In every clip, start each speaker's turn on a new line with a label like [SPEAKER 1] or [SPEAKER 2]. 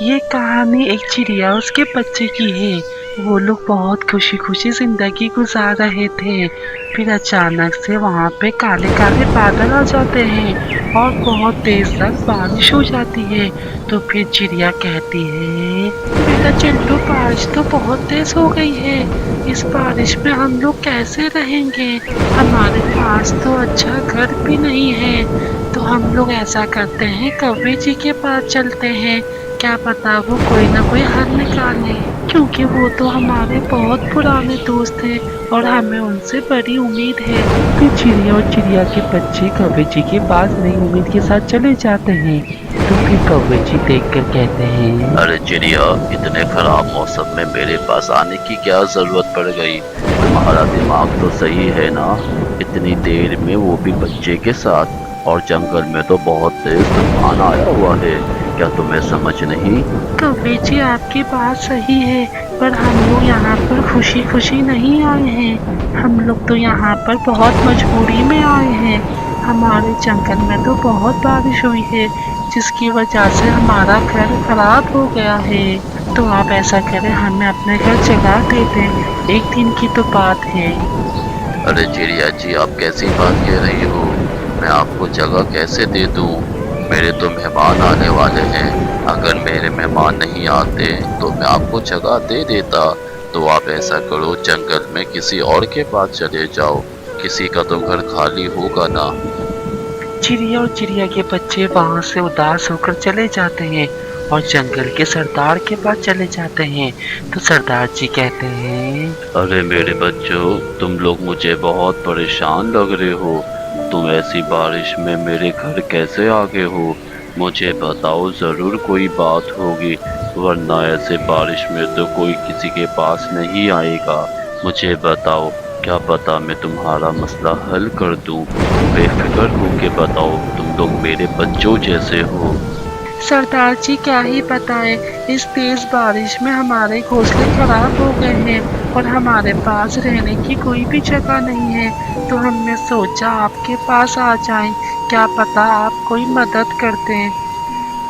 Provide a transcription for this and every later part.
[SPEAKER 1] ये कहानी एक चिड़िया और उसके बच्चे की है। वो लोग बहुत खुशी खुशी जिंदगी गुजार रहे थे। फिर अचानक से वहाँ पे काले काले बादल आ जाते हैं और बहुत तेज तक बारिश हो जाती है। तो फिर चिड़िया कहती है, बेटा चिंटू, बारिश तो बहुत तेज हो गई है। इस बारिश में हम लोग कैसे रहेंगे? हमारे पास तो अच्छा घर भी नहीं है। तो हम लोग ऐसा करते हैं, कौवे जी के पास चलते हैं। क्या पता वो कोई ना कोई हल निकाले, क्योंकि वो तो हमारे बहुत पुराने दोस्त हैं और हमें उनसे बड़ी उम्मीद है। फिर चिड़िया और चिड़िया के बच्चे कौवे जी के पास नई उम्मीद के साथ चले जाते हैं। तो फिर कौवे जी देखकर कहते हैं,
[SPEAKER 2] अरे चिड़िया, इतने खराब मौसम में मेरे पास आने की क्या जरूरत पड़ गई? तुम्हारा दिमाग तो सही है ना? इतनी देर में वो भी बच्चे के साथ, और जंगल में तो बहुत तेज तूफान आया हुआ है। क्या तुम्हें समझ नहीं?
[SPEAKER 1] कौवे जी आपकी बात सही है, पर हम लोग यहाँ पर खुशी खुशी नहीं आए हैं। हम लोग तो यहाँ पर बहुत मजबूरी में आए हैं। हमारे जंगल में तो बहुत बारिश हुई है, जिसकी वजह से हमारा घर खराब हो गया है। तो आप ऐसा करें, हमें अपने घर जगा दे दें। एक दिन की तो बात है।
[SPEAKER 2] अरे चिड़िया जी, आप कैसी बात कह रही हो? मैं आपको जगह कैसे दे दूं? मेरे तो मेहमान आने वाले हैं। अगर मेरे मेहमान नहीं आते तो मैं आपको जगह दे देता। तो आप ऐसा करो, जंगल में किसी और के पास चले जाओ। किसी का तो घर खाली होगा ना।
[SPEAKER 1] चिड़िया और चिड़िया के बच्चे वहाँ से उदास होकर चले जाते हैं और जंगल के सरदार के पास चले जाते हैं। तो सरदार जी कहते हैं,
[SPEAKER 2] अरे मेरे बच्चों, तुम लोग मुझे बहुत परेशान लग रहे हो। तुम ऐसी बारिश में मेरे घर कैसे आ गए हो? मुझे बताओ, जरूर कोई बात होगी, वरना ऐसे बारिश में तो कोई किसी के पास नहीं आएगा। मुझे बताओ, क्या पता मैं तुम्हारा मसला हल कर दूं। बेफिक्र होके बताओ, तुम लोग मेरे बच्चों जैसे हो।
[SPEAKER 1] सरदार जी क्या ही बताएं, इस तेज बारिश में हमारे घोंसले खराब हो गए हैं और हमारे पास रहने की कोई भी जगह नहीं है। तो हमने सोचा आपके पास आ जाएं। क्या पता आप कोई मदद कर दें,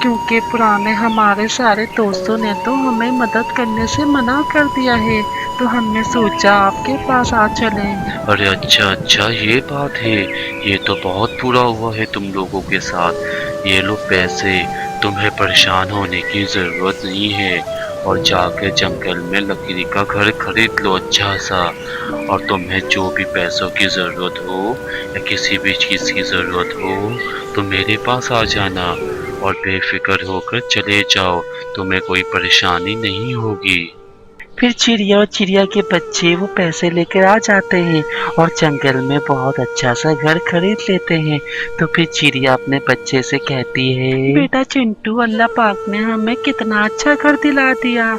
[SPEAKER 1] क्योंकि पुराने हमारे सारे दोस्तों ने तो हमें मदद करने से मना कर दिया है। तो हमने सोचा आपके पास आ चलें।
[SPEAKER 2] अरे अच्छा अच्छा, ये बात है। ये तो बहुत बुरा हुआ है तुम लोगों के साथ। ये लो पैसे, तुम्हें परेशान होने की जरूरत नहीं है। और जाकर जंगल में लकड़ी का घर खरीद लो अच्छा सा। और तुम्हें जो भी पैसों की जरूरत हो या किसी भी चीज की जरूरत हो तो मेरे पास आ जाना और बेफिक्र होकर चले जाओ। तुम्हें कोई परेशानी नहीं होगी।
[SPEAKER 1] फिर चिड़िया और चिड़िया के बच्चे वो पैसे लेकर आ जाते हैं और जंगल में बहुत अच्छा सा घर खरीद लेते हैं। तो फिर चिड़िया अपने बच्चे से कहती है, बेटा चिंटू, अल्लाह पाक ने हमें कितना अच्छा घर दिला दिया।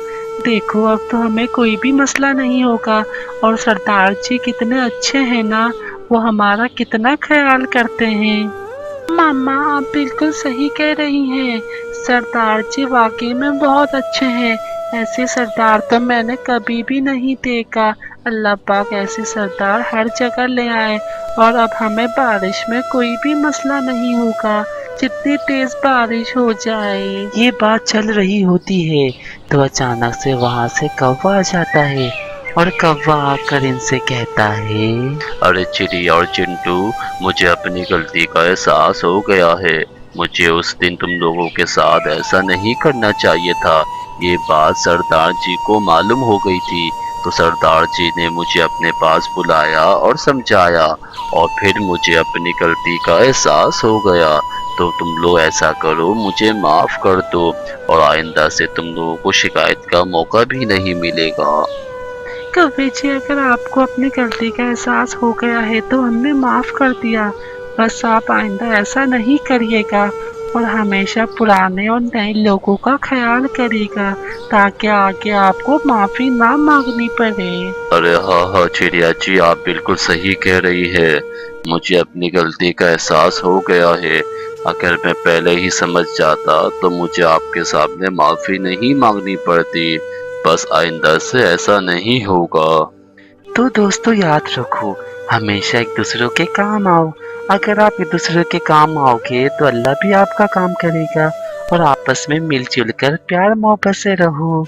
[SPEAKER 1] देखो अब तो हमें कोई भी मसला नहीं होगा। और सरदार जी कितने अच्छे हैं ना, वो हमारा कितना ख्याल करते हैं। मामा आप बिल्कुल सही कह रही हैं। सरदार जी वाकई में बहुत अच्छे हैं। ऐसे सरदार तो मैंने कभी भी नहीं देखा। अल्लाह पाक ऐसे सरदार हर जगह ले आए और अब हमें बारिश में कोई भी मसला नहीं होगा, जितनी तेज बारिश हो जाए। ये बात चल रही होती है तो अचानक से वहाँ से कौवा आ जाता है और कौवा आकर इनसे कहता है,
[SPEAKER 2] अरे चिड़िया और चिंटू, मुझे अपनी गलती का एहसास हो गया है। मुझे उस दिन तुम लोगों के साथ ऐसा नहीं करना चाहिए था। ये बात सरदार जी को मालूम हो गई थी। तो सरदार जी ने मुझे अपने पास बुलाया और समझाया, और फिर मुझे अपनी गलती का एहसास हो गया। तो तुम लोग ऐसा करो, मुझे माफ कर दो, और आइंदा से तुम लोगों को शिकायत का मौका भी नहीं मिलेगा।
[SPEAKER 1] कवि जी, अगर आपको अपनी गलती का एहसास हो गया है तो हमने माफ कर दिया। बस आप आइंदा ऐसा नहीं करिएगा और हमेशा पुराने और नए लोगों का ख्याल करिएगा, ताकि आगे आपको माफी ना मांगनी पड़े।
[SPEAKER 2] अरे हाँ हाँ चिड़िया जी, आप बिल्कुल सही कह रही है। मुझे अपनी गलती का एहसास हो गया है। अगर मैं पहले ही समझ जाता तो मुझे आपके सामने माफी नहीं मांगनी पड़ती। बस आइंदा से ऐसा नहीं होगा।
[SPEAKER 1] तो दोस्तों याद रखो, हमेशा एक दूसरे के काम आओ। अगर आप एक दूसरे के काम आओगे तो अल्लाह भी आपका काम करेगा और आपस में मिलजुल कर प्यार मोहब्बत से रहो।